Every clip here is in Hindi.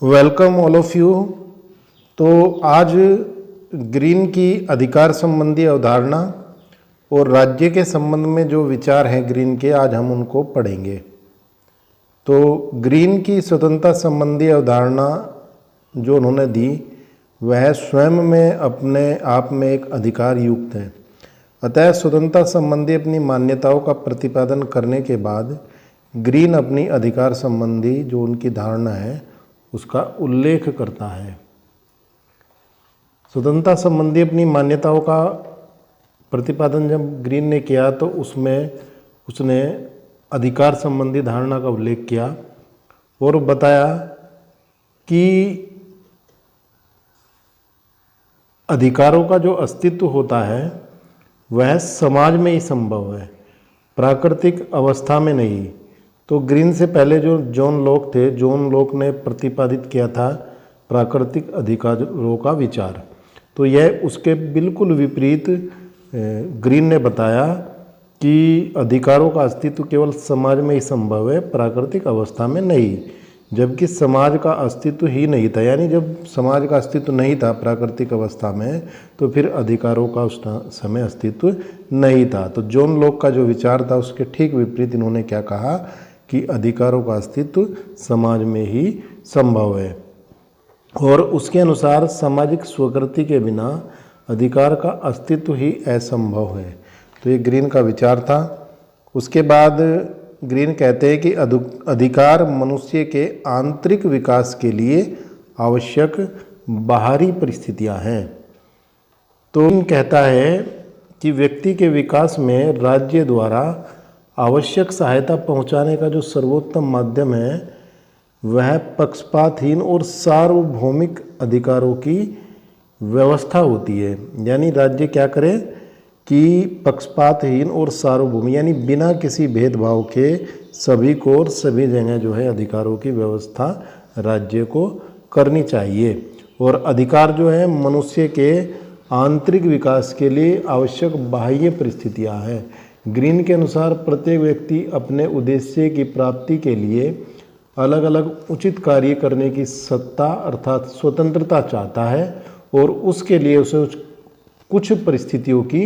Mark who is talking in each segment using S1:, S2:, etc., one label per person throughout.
S1: Welcome all of you. तो आज ग्रीन की अधिकार संबंधी अवधारणा और राज्य के संबंध में जो विचार हैं ग्रीन के, आज हम उनको पढ़ेंगे। तो ग्रीन की स्वतंत्रता संबंधी अवधारणा जो उन्होंने दी वह स्वयं में अपने आप में एक अधिकार युक्त है। अतः स्वतंत्रता संबंधी अपनी मान्यताओं का प्रतिपादन करने के बाद ग्रीन अपनी अधिकार संबंधी जो उनकी धारणा है उसका उल्लेख करता है। स्वतंत्रता संबंधी अपनी मान्यताओं का प्रतिपादन जब ग्रीन ने किया तो उसमें उसने अधिकार संबंधी धारणा का उल्लेख किया और बताया कि अधिकारों का जो अस्तित्व होता है वह समाज में ही संभव है, प्राकृतिक अवस्था में नहीं। तो ग्रीन से पहले जो जॉन लॉक थे, जॉन लॉक ने प्रतिपादित किया था प्राकृतिक अधिकारों का विचार। तो यह उसके बिल्कुल विपरीत ग्रीन ने बताया कि अधिकारों का अस्तित्व केवल समाज में ही संभव है, प्राकृतिक अवस्था में नहीं। जबकि समाज का अस्तित्व ही नहीं था, यानी जब समाज का अस्तित्व नहीं था प्राकृतिक अवस्था में तो फिर अधिकारों का उस समय अस्तित्व नहीं था। तो जॉन लॉक का जो विचार था उसके ठीक विपरीत इन्होंने क्या कहा कि अधिकारों का अस्तित्व समाज में ही संभव है और उसके अनुसार सामाजिक स्वीकृति के बिना अधिकार का अस्तित्व ही असंभव है। तो ये ग्रीन का विचार था। उसके बाद ग्रीन कहते हैं कि अधिकार मनुष्य के आंतरिक विकास के लिए आवश्यक बाहरी परिस्थितियां हैं। तो ग्रीन कहता है कि व्यक्ति के विकास में राज्य द्वारा आवश्यक सहायता पहुंचाने का जो सर्वोत्तम माध्यम है वह पक्षपातहीन और सार्वभौमिक अधिकारों की व्यवस्था होती है। यानी राज्य क्या करे कि पक्षपातहीन और सार्वभौमिक यानी बिना किसी भेदभाव के सभी को और सभी जगह जो है अधिकारों की व्यवस्था राज्य को करनी चाहिए। और अधिकार जो है मनुष्य के आंतरिक विकास के लिए आवश्यक बाह्य परिस्थितियां हैं। ग्रीन के अनुसार प्रत्येक व्यक्ति अपने उद्देश्य की प्राप्ति के लिए अलग अलग उचित कार्य करने की सत्ता अर्थात स्वतंत्रता चाहता है और उसके लिए उसे कुछ परिस्थितियों की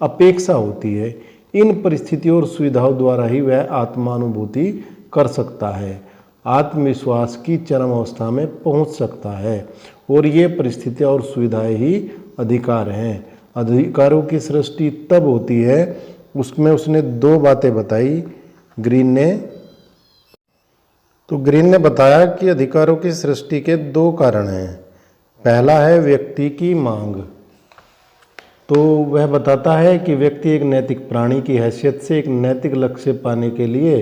S1: अपेक्षा होती है। इन परिस्थितियों और सुविधाओं द्वारा ही वह आत्मानुभूति कर सकता है, आत्मविश्वास की चरम अवस्था में पहुंच सकता है और ये परिस्थितियां और सुविधाएं ही अधिकार हैं। अधिकारों की सृष्टि तब होती है, उसमें उसने दो बातें बताई ग्रीन ने। तो ग्रीन ने बताया कि अधिकारों की सृष्टि के दो कारण हैं। पहला है व्यक्ति की मांग। तो वह बताता है कि व्यक्ति एक नैतिक प्राणी की हैसियत से एक नैतिक लक्ष्य पाने के लिए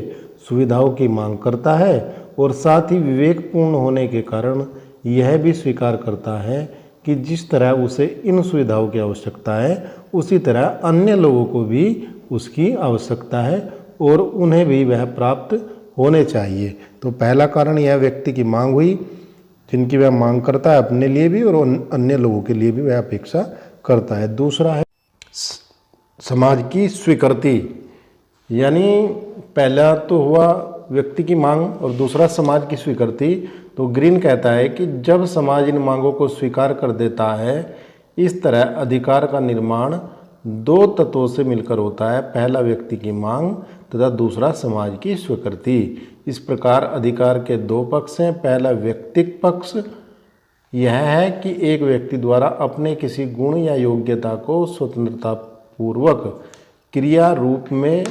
S1: सुविधाओं की मांग करता है और साथ ही विवेकपूर्ण होने के कारण यह भी स्वीकार करता है कि जिस तरह उसे इन सुविधाओं की आवश्यकता है उसी तरह अन्य लोगों को भी उसकी आवश्यकता है और उन्हें भी वह प्राप्त होने चाहिए। तो पहला कारण यह व्यक्ति की मांग हुई, जिनकी वह मांग करता है अपने लिए भी और अन्य लोगों के लिए भी वह अपेक्षा करता है। दूसरा है समाज की स्वीकृति, यानी पहला तो हुआ व्यक्ति की मांग और दूसरा समाज की स्वीकृति। तो ग्रीन कहता है कि जब समाज इन मांगों को स्वीकार कर देता है, इस तरह अधिकार का निर्माण दो तत्वों से मिलकर होता है, पहला व्यक्ति की मांग तथा दूसरा समाज की स्वीकृति। इस प्रकार अधिकार के दो पक्ष हैं। पहला व्यक्तिक पक्ष यह है कि एक व्यक्ति द्वारा अपने किसी गुण या योग्यता को स्वतंत्रता पूर्वक क्रिया रूप में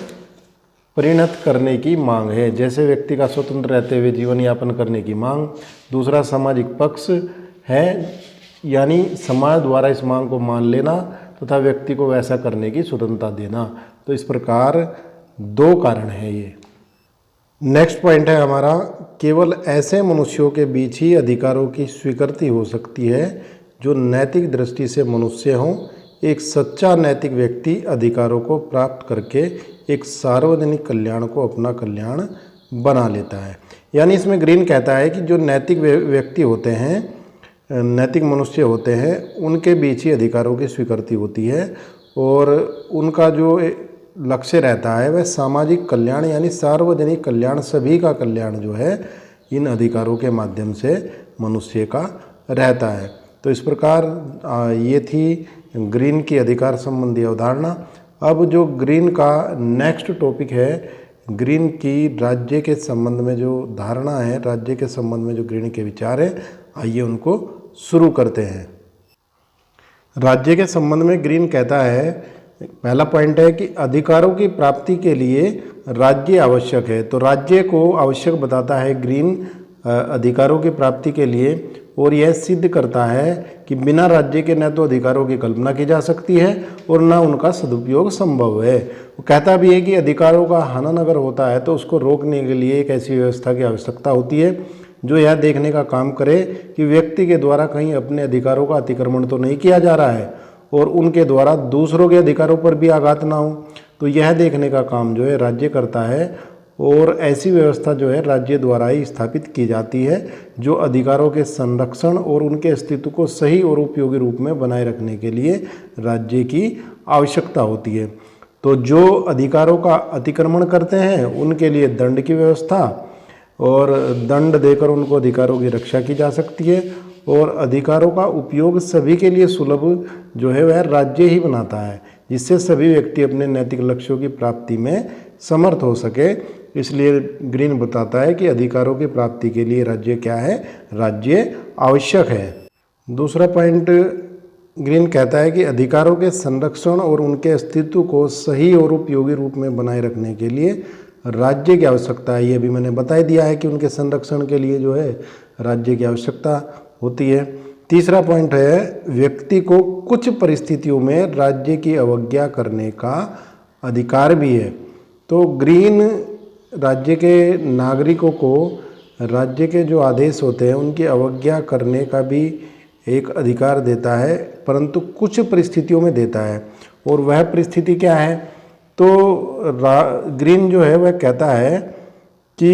S1: परिणत करने की मांग है, जैसे व्यक्ति का स्वतंत्र रहते हुए जीवन यापन करने की मांग। दूसरा सामाजिक पक्ष है, यानी समाज द्वारा इस मांग को मान लेना तथा व्यक्ति को वैसा करने की स्वतंत्रता देना। तो इस प्रकार दो कारण हैं ये। नेक्स्ट पॉइंट है हमारा, केवल ऐसे मनुष्यों के बीच ही अधिकारों की स्वीकृति हो सकती है जो नैतिक दृष्टि से मनुष्य हों। एक सच्चा नैतिक व्यक्ति अधिकारों को प्राप्त करके एक सार्वजनिक कल्याण को अपना कल्याण बना लेता है। यानी इसमें ग्रीन कहता है कि जो नैतिक व्यक्ति होते हैं, नैतिक मनुष्य होते हैं, उनके बीच ही अधिकारों की स्वीकृति होती है और उनका जो लक्ष्य रहता है वह सामाजिक कल्याण यानी सार्वजनिक कल्याण, सभी का कल्याण जो है इन अधिकारों के माध्यम से मनुष्य का रहता है। तो इस प्रकार ये थी ग्रीन की अधिकार संबंधी अवधारणा। अब जो ग्रीन का नेक्स्ट टॉपिक है, ग्रीन की राज्य के संबंध में जो धारणा है, राज्य के संबंध में जो ग्रीन के विचार हैं, आइए उनको शुरू करते हैं। राज्य के संबंध में ग्रीन कहता है, पहला पॉइंट है कि अधिकारों की प्राप्ति के लिए राज्य आवश्यक है। तो राज्य को आवश्यक बताता है ग्रीन अधिकारों की प्राप्ति के लिए, और यह सिद्ध करता है कि बिना राज्य के न तो अधिकारों की कल्पना की जा सकती है और न उनका सदुपयोग संभव है। वो कहता भी है कि अधिकारों का हनन अगर होता है तो उसको रोकने के लिए एक ऐसी व्यवस्था की आवश्यकता होती है जो यह देखने का काम करे कि व्यक्ति के द्वारा कहीं अपने अधिकारों का अतिक्रमण तो नहीं किया जा रहा है और उनके द्वारा दूसरों के अधिकारों पर भी आघात ना हो। तो यह देखने का काम जो है राज्य करता है, और ऐसी व्यवस्था जो है राज्य द्वारा ही स्थापित की जाती है जो अधिकारों के संरक्षण और उनके अस्तित्व को सही और उपयोगी रूप में बनाए रखने के लिए राज्य की आवश्यकता होती है। तो जो अधिकारों का अतिक्रमण करते हैं उनके लिए दंड की व्यवस्था, और दंड देकर उनको अधिकारों की रक्षा की जा सकती है, और अधिकारों का उपयोग सभी के लिए सुलभ जो है वह राज्य ही बनाता है, जिससे सभी व्यक्ति अपने नैतिक लक्ष्यों की प्राप्ति में समर्थ हो सके। इसलिए ग्रीन बताता है कि अधिकारों की प्राप्ति के लिए राज्य क्या है, राज्य आवश्यक है। दूसरा पॉइंट ग्रीन कहता है कि अधिकारों के संरक्षण और उनके अस्तित्व को सही और उपयोगी रूप में बनाए रखने के लिए राज्य की आवश्यकता है। ये भी मैंने बता ही दिया है कि उनके संरक्षण के लिए जो है राज्य की आवश्यकता होती है। तीसरा पॉइंट है, व्यक्ति को कुछ परिस्थितियों में राज्य की अवज्ञा करने का अधिकार भी है। तो ग्रीन राज्य के नागरिकों को राज्य के जो आदेश होते हैं उनकी अवज्ञा करने का भी एक अधिकार देता है, परंतु कुछ परिस्थितियों में देता है। और वह परिस्थिति क्या है? तो ग्रीन जो है वह कहता है कि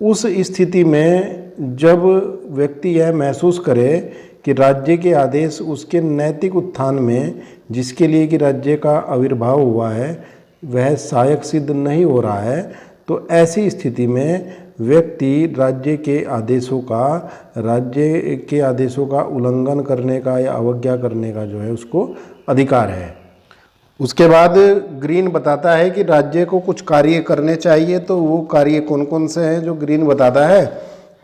S1: उस स्थिति में जब व्यक्ति यह महसूस करे कि राज्य के आदेश उसके नैतिक उत्थान में, जिसके लिए कि राज्य का आविर्भाव हुआ है, वह सहायक सिद्ध नहीं हो रहा है, तो ऐसी स्थिति में व्यक्ति राज्य के आदेशों का उल्लंघन करने का या अवज्ञा करने का जो है उसको अधिकार है। उसके बाद ग्रीन बताता है कि राज्य को कुछ कार्य करने चाहिए। तो वो कार्य कौन कौन से हैं जो ग्रीन बताता है?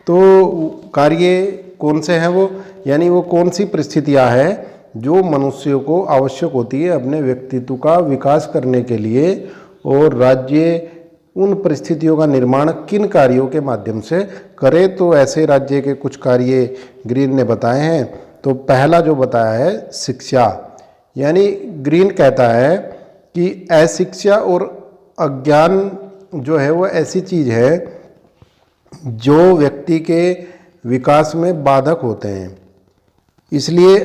S1: तो कार्य कौन से हैं वो, यानी वो कौन सी परिस्थितियां हैं जो मनुष्य को आवश्यक होती है अपने व्यक्तित्व का विकास करने के लिए, और राज्य उन परिस्थितियों का निर्माण किन कार्यों के माध्यम से करे। तो ऐसे राज्य के कुछ कार्य ग्रीन ने बताए हैं। तो पहला जो बताया है शिक्षा, यानी ग्रीन कहता है कि अशिक्षा और अज्ञान जो है वो ऐसी चीज़ है जो व्यक्ति के विकास में बाधक होते हैं, इसलिए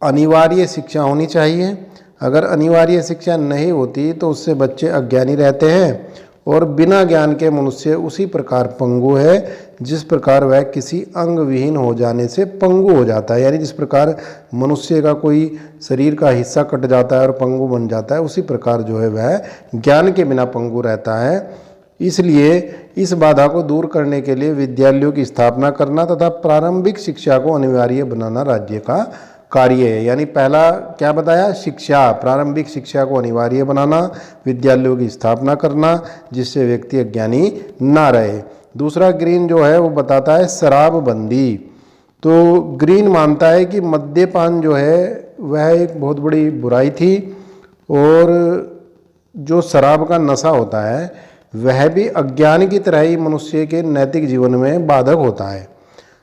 S1: अनिवार्य शिक्षा होनी चाहिए। अगर अनिवार्य शिक्षा नहीं होती तो उससे बच्चे अज्ञानी रहते हैं, और बिना ज्ञान के मनुष्य उसी प्रकार पंगु है जिस प्रकार वह किसी अंग विहीन हो जाने से पंगु हो जाता है। यानी जिस प्रकार मनुष्य का कोई शरीर का हिस्सा कट जाता है और पंगु बन जाता है, उसी प्रकार जो है वह ज्ञान के बिना पंगु रहता है। इसलिए इस बाधा को दूर करने के लिए विद्यालयों की स्थापना करना तथा प्रारंभिक शिक्षा को अनिवार्य बनाना राज्य का कार्य है। यानी पहला क्या बताया? शिक्षा, प्रारंभिक शिक्षा को अनिवार्य बनाना, विद्यालयों की स्थापना करना जिससे व्यक्ति अज्ञानी ना रहे। दूसरा ग्रीन जो है वो बताता है शराबबंदी। तो ग्रीन मानता है कि मद्यपान जो है वह एक बहुत बड़ी बुराई थी, और जो शराब का नशा होता है वह भी अज्ञान की तरह ही मनुष्य के नैतिक जीवन में बाधक होता है।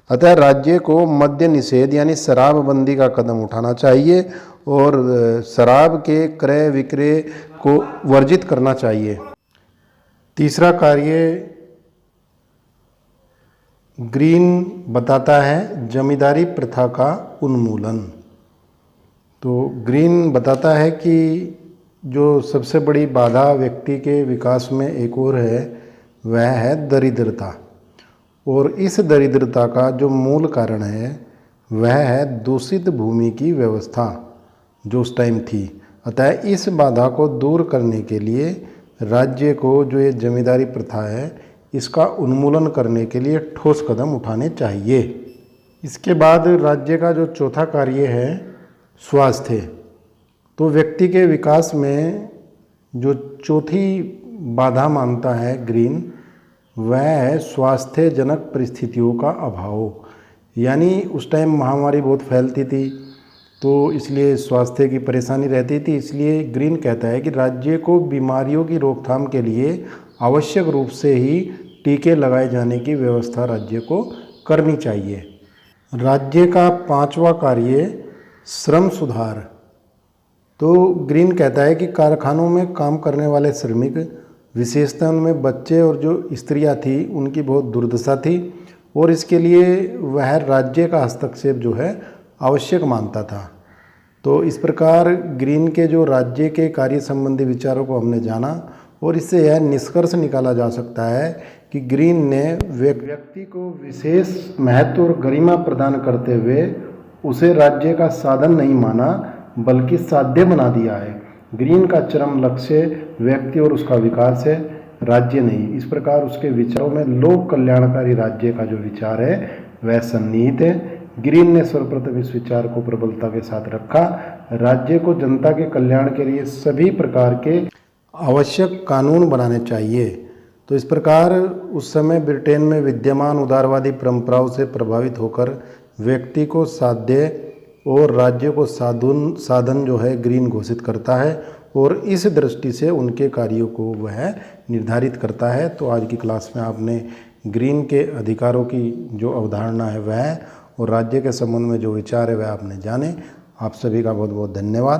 S1: अतः राज्य को मद्य निषेध यानी शराबबंदी का कदम उठाना चाहिए और शराब के क्रय विक्रय को वर्जित करना चाहिए। तीसरा कार्य ग्रीन बताता है जमींदारी प्रथा का उन्मूलन। तो ग्रीन बताता है कि जो सबसे बड़ी बाधा व्यक्ति के विकास में एक और है वह है दरिद्रता, और इस दरिद्रता का जो मूल कारण है वह है दूषित भूमि की व्यवस्था जो उस टाइम थी। अतः इस बाधा को दूर करने के लिए राज्य को जो ये जमींदारी प्रथा है इसका उन्मूलन करने के लिए ठोस कदम उठाने चाहिए। इसके बाद राज्य का जो चौथा कार्य है स्वास्थ्य। तो व्यक्ति के विकास में जो चौथी बाधा मानता है ग्रीन, वह है स्वास्थ्यजनक परिस्थितियों का अभाव। यानी उस टाइम महामारी बहुत फैलती थी, तो इसलिए स्वास्थ्य की परेशानी रहती थी। इसलिए ग्रीन कहता है कि राज्य को बीमारियों की रोकथाम के लिए आवश्यक रूप से ही टीके लगाए जाने की व्यवस्था राज्य को करनी चाहिए। राज्य का पांचवा कार्य श्रम सुधार। तो ग्रीन कहता है कि कारखानों में काम करने वाले श्रमिक, विशेषतः उनमें बच्चे और जो स्त्रियां थी, उनकी बहुत दुर्दशा थी और इसके लिए वह राज्य का हस्तक्षेप जो है आवश्यक मानता था। तो इस प्रकार ग्रीन के जो राज्य के कार्य संबंधी विचारों को हमने जाना और इससे यह निष्कर्ष निकाला जा सकता है कि ग्रीन ने व्यक्ति को विशेष महत्व और गरिमा प्रदान करते हुए उसे राज्य का साधन नहीं माना बल्कि साध्य बना दिया है। ग्रीन का चरम लक्ष्य व्यक्ति और उसका विकास है, राज्य नहीं। इस प्रकार उसके विचारों में लोक कल्याणकारी राज्य का जो विचार है वह सन्निहित है। ग्रीन ने सर्वप्रथम इस विचार को प्रबलता के साथ रखा। राज्य को जनता के कल्याण के लिए सभी प्रकार के आवश्यक कानून बनाने चाहिए। तो इस प्रकार उस समय ब्रिटेन में विद्यमान उदारवादी परंपराओं से प्रभावित होकर व्यक्ति को साध्य और राज्य को साधन जो है ग्रीन घोषित करता है और इस दृष्टि से उनके कार्यों को वह निर्धारित करता है। तो आज की क्लास में आपने ग्रीन के अधिकारों की जो अवधारणा है वह और राज्य के संबंध में जो विचार है वह आपने जाने। आप सभी का बहुत बहुत धन्यवाद।